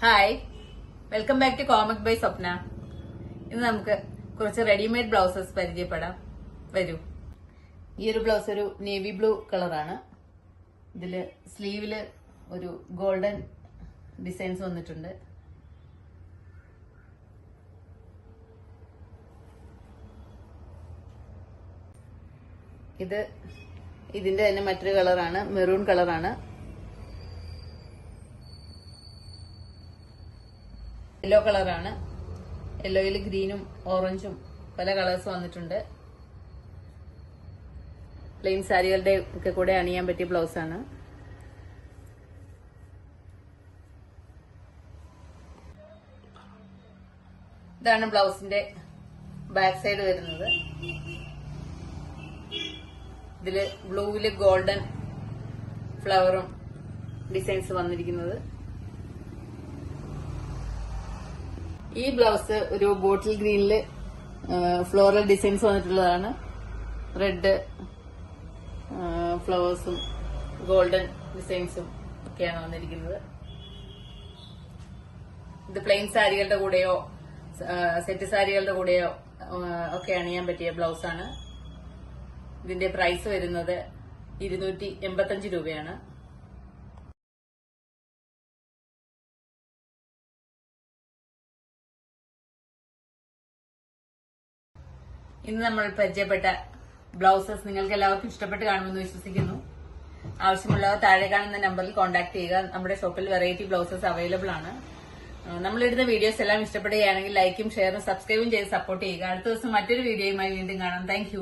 Hi, welcome back to comic by Swapna. ഇന്ന് നമുക്ക് കുറച്ച് റെഡിമെയ്ഡ് ബ്ലൗസസ് പരിചയപ്പെടാം. വരൂ. ഈ ഒരു ബ്ലൗസ് ഒരു നേവി ബ്ലൂ കളറാണ്. ഇതില് സ്ലീവില് ഒരു ഗോൾഡൻ ഡിസൈൻസ് വന്നിട്ടുണ്ട്. ഇതിന്റെ തന്നെ മറ്റൊരു കളറാണ്, മെറൂൺ കളറാണ്. യെല്ലോ കളറാണ്. യെല്ലോയിൽ ഗ്രീനും ഓറഞ്ചും പല കളേഴ്സ് വന്നിട്ടുണ്ട്. പ്ലെയിൻ സാരികളുടെ ഒക്കെ കൂടെ അണിയാൻ പറ്റിയ ബ്ലൗസ് ആണ്. ഇതാണ് ബ്ലൗസിന്റെ ബാക്ക് സൈഡ് വരുന്നത്. ഇതില് ബ്ലൂവില് ഗോൾഡൻ ഫ്ലവറും ഡിസൈൻസ് വന്നിരിക്കുന്നത്. ഈ ബ്ലൗസ് ഒരു ബോട്ടിൽ ഗ്രീനില് ഫ്ലോറൽ ഡിസൈൻസ് വന്നിട്ടുള്ളതാണ്. റെഡ് ഫ്ലവേഴ്സും ഗോൾഡൻ ഡിസൈൻസും ഒക്കെയാണ് വന്നിരിക്കുന്നത്. ഇത് പ്ലെയിൻ സാരികളുടെ കൂടെയോ സെറ്റ് സാരികളുടെ കൂടെയോ ഒക്കെ അണിയാൻ പറ്റിയ ബ്ലൗസ് ആണ്. ഇതിന്റെ പ്രൈസ് വരുന്നത് 285 രൂപയാണ്. ഇന്ന് നമ്മൾ പരിചയപ്പെട്ട ബ്ലൗസസ് നിങ്ങൾക്ക് എല്ലാവർക്കും ഇഷ്ടപ്പെട്ട് കാണുമെന്ന് വിശ്വസിക്കുന്നു. ആവശ്യമുള്ളവർ താഴെ കാണുന്ന നമ്പറിൽ കോൺടാക്ട് ചെയ്യുക. നമ്മുടെ ഷോപ്പിൽ വെറൈറ്റി ബ്ലൗസസ് അവൈലബിൾ ആണ്. നമ്മളിടുന്ന വീഡിയോസ് എല്ലാം ഇഷ്ടപ്പെടുകയാണെങ്കിൽ ലൈക്കും ഷെയറും സബ്സ്ക്രൈബും ചെയ്ത് സപ്പോർട്ട് ചെയ്യുക. അടുത്ത ദിവസം മറ്റൊരു വീഡിയോയുമായി വീണ്ടും കാണാം. താങ്ക്